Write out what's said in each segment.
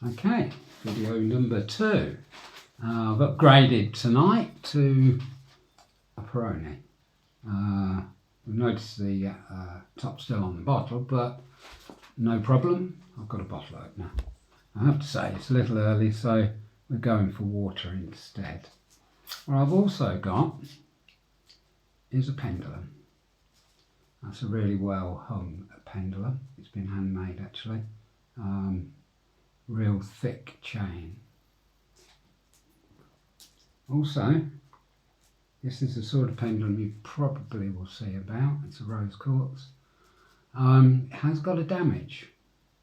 Okay, video number 2. I've upgraded tonight to a Peroni. You'll notice the top still on the bottle, but no problem. I've got a bottle opener. I have to say it's a little early, so we're going for water instead. What I've also got is a pendulum. That's a really well hung pendulum. It's been handmade actually. Real thick chain. Also, this is the sort of pendulum you probably will see about. It's a rose quartz. It has got a damage.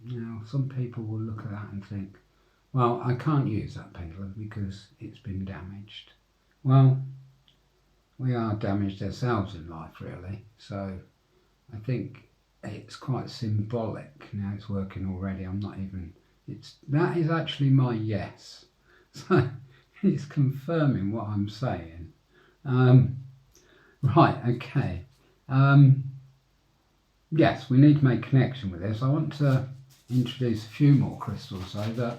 Now, some people will look at that and think, well, I can't use that pendulum because it's been damaged. Well, we are damaged ourselves in life, really. So I think it's quite symbolic. Now it's working already. That is actually my yes. So it's confirming what I'm saying. Right, okay. Yes, we need to make connection with this. I want to introduce a few more crystals so that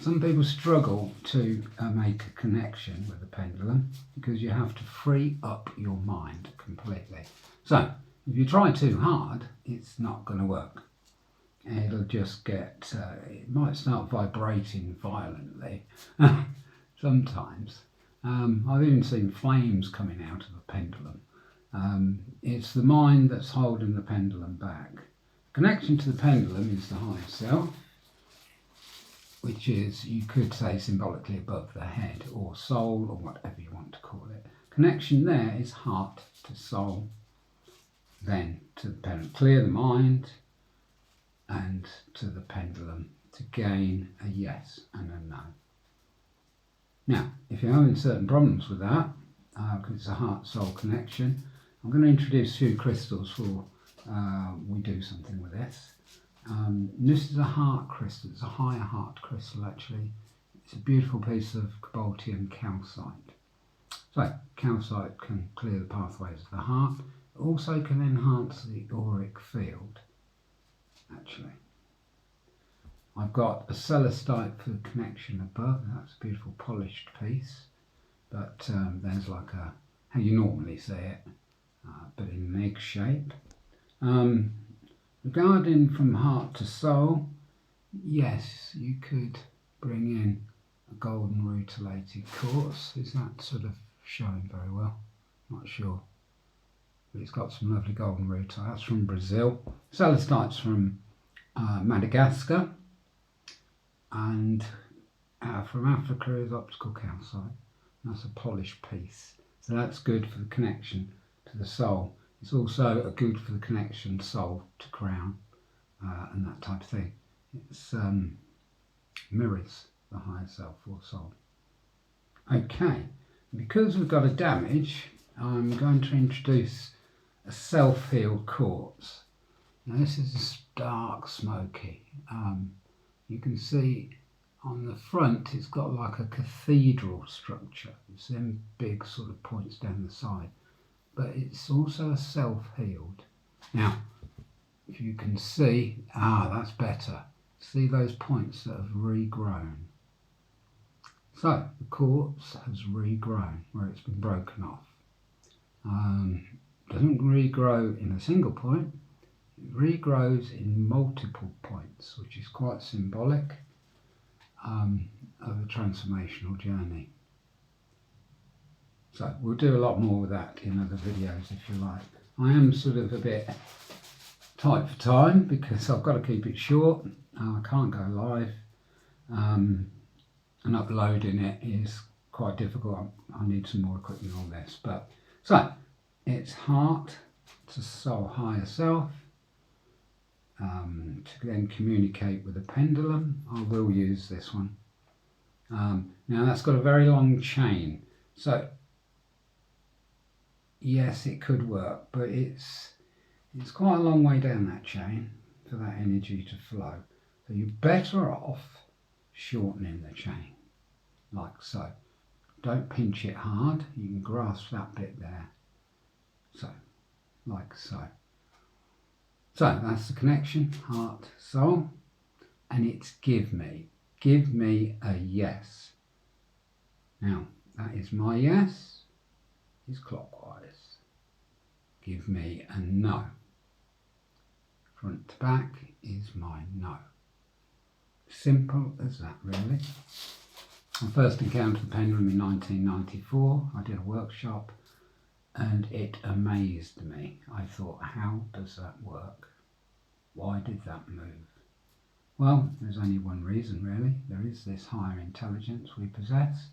some people struggle to make a connection with the pendulum because you have to free up your mind completely. So if you try too hard, it's not going to work. It'll just get, it might start vibrating violently sometimes. I've even seen flames coming out of the pendulum. It's the mind that's holding the pendulum back. Connection to the pendulum is the higher self, which is, you could say, symbolically above the head, or soul, or whatever you want to call it. Connection there is heart to soul, then to the pendulum. Clear the mind, and to the pendulum to gain a yes and a no. Now, if you're having certain problems with that, because it's a heart-soul connection, I'm going to introduce a few crystals before we do something with this. This is a heart crystal. It's a higher heart crystal, actually. It's a beautiful piece of cobaltium calcite. So, calcite can clear the pathways of the heart. It also can enhance the auric field, actually. I've got a celestite for the connection above. That's a beautiful polished piece. But there's like how you normally see it, but in an egg shape. Regarding from heart to soul, yes, you could bring in a golden rutilated quartz. Is that sort of showing very well? Not sure. But it's got some lovely golden rutile. That's from Brazil. Celestite's from Madagascar. And from Africa is optical calcite. That's a polished piece. So that's good for the connection to the soul. It's also good for the connection soul to crown and that type of thing. It mirrors the higher self or soul. Okay, because we've got a damage, I'm going to introduce a self-healed quartz. Now this is dark smoky. You can see on the front it's got like a cathedral structure. It's them big sort of points down the side. But it's also a self-healed. Now, if you can see, that's better. See those points that have regrown. So, the quartz has regrown where it's been broken off. Doesn't regrow in a single point. It regrows in multiple points, which is quite symbolic of a transformational journey. So we'll do a lot more with that in other videos if you like. I am sort of a bit tight for time because I've got to keep it short. I can't go live and uploading it is quite difficult. I need some more equipment on this. But so it's heart to soul, higher self. To then communicate with the pendulum. I will use this one. Now that's got a very long chain. So yes, it could work, but it's quite a long way down that chain for that energy to flow. So you're better off shortening the chain, like so. Don't pinch it hard, you can grasp that bit there. So, like so. So that's the connection, heart, soul, and it's give me. give me a yes. Now, that is my yes, is clockwise. Give me a no. Front to back is my no. Simple as that, really. I first encountered the pendulum in 1994. I did a workshop and it amazed me. I thought, how does that work? Why did that move? Well, there's only one reason, really. There is this higher intelligence we possess,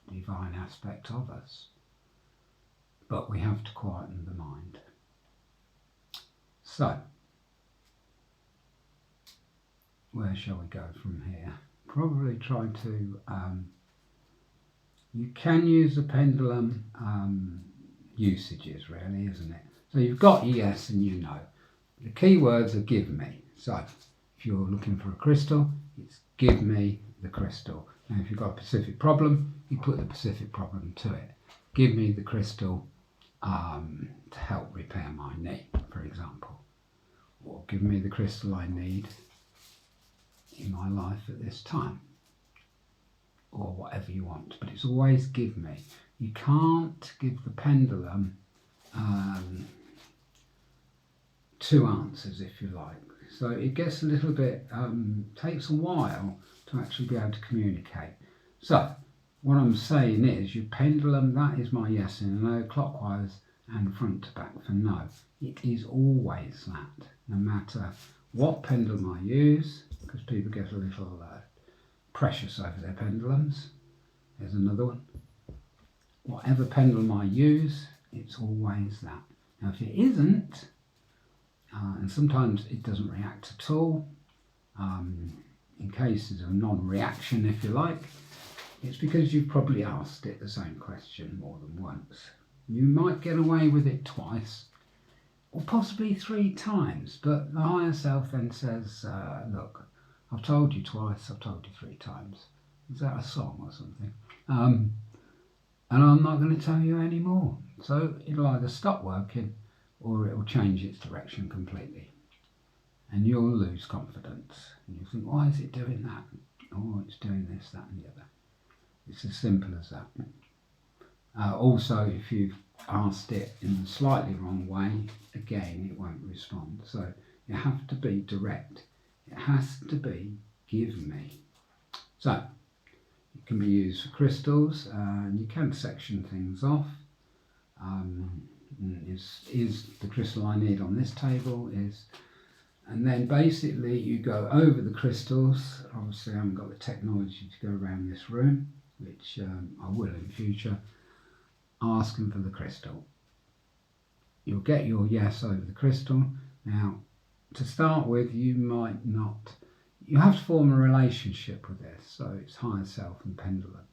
divine aspect of us, but we have to quieten the mind. So, where shall we go from here? Probably try to, you can use the pendulum usages, really, isn't it? So you've got your yes and your no. The key words are give me. So if you're looking for a crystal, it's give me the crystal. Now if you've got a specific problem, you put the specific problem to it. Give me the crystal to help repair my knee, for example. Or give me the crystal I need in my life at this time. Or whatever you want. But it's always give me. You can't give the pendulum two answers, if you like. So it gets a little bit, takes a while to actually be able to communicate. So what I'm saying is your pendulum, that is my yes and no, clockwise and front to back for no. It is always that, no matter what pendulum I use, because people get a little precious over their pendulums. There's another one. Whatever pendulum I use, it's always that. Now if it isn't, and sometimes it doesn't react at all, in cases of non-reaction, if you like, it's because you've probably asked it the same question more than once. You might get away with it twice, or possibly 3 times, but the higher self then says, look, I've told you twice, I've told you 3 times. Is that a song or something? And I'm not going to tell you any more. So it'll either stop working or it will change its direction completely. And you'll lose confidence. And you'll think, why is it doing that? Oh, it's doing this, that and the other. It's as simple as that. Also, if you've asked it in a slightly wrong way, again, it won't respond. So you have to be direct. It has to be give me. So it can be used for crystals, and you can section things off. Is the crystal I need on this table? And then basically you go over the crystals. Obviously I haven't got the technology to go around this room, which I will in future. Ask them for the crystal. You'll get your yes over the crystal. Now, to start with, you might not. You have to form a relationship with this, so it's higher self and pendulum.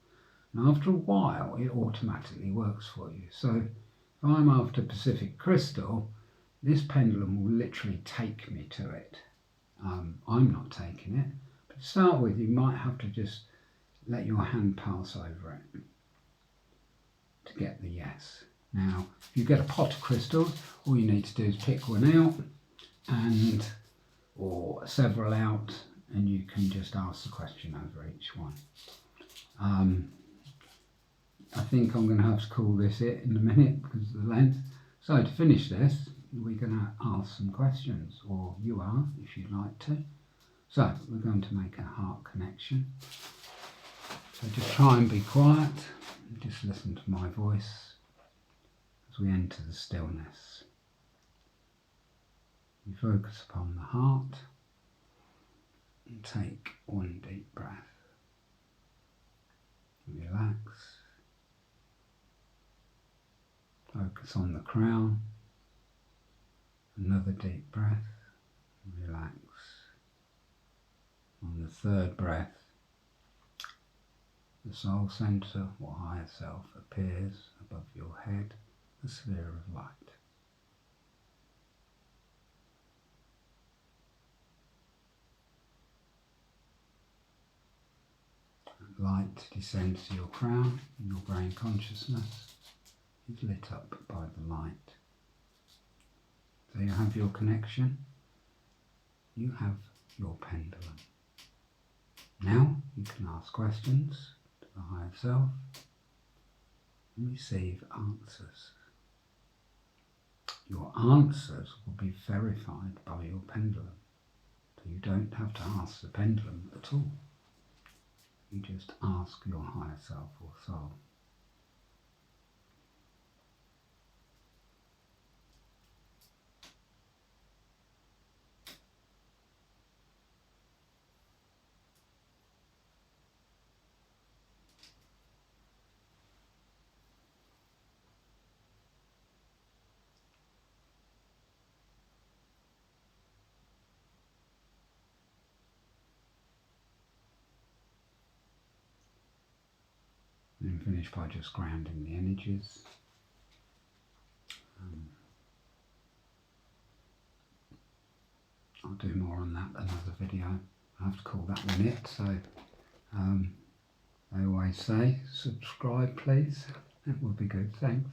And after a while, it automatically works for you. So if I'm after Pacific crystal, this pendulum will literally take me to it. I'm not taking it. But to start with, you might have to just let your hand pass over it to get the yes. Now, if you get a pot of crystals, all you need to do is pick one out or several out, and you can just ask the question over each one. I think I'm going to have to call this it in a minute because of the length. So to finish this, we're going to ask some questions, or you are if you'd like to. So we're going to make a heart connection. So just try and be quiet and just listen to my voice as we enter the stillness. You focus upon the heart and take one deep breath. Relax. Focus on the crown. Another deep breath. Relax. On the third breath, the soul centre or higher self appears above your head, a sphere of light. Light descends to your crown, and your brain consciousness is lit up by the light. So you have your connection, you have your pendulum. Now you can ask questions to the higher self and receive answers. Your answers will be verified by your pendulum, so you don't have to ask the pendulum at all. You just ask your higher self or soul. Then finish by just grounding the energies. I'll do more on that another video. I have to call that one it, so I always say subscribe please, that would be good, thanks.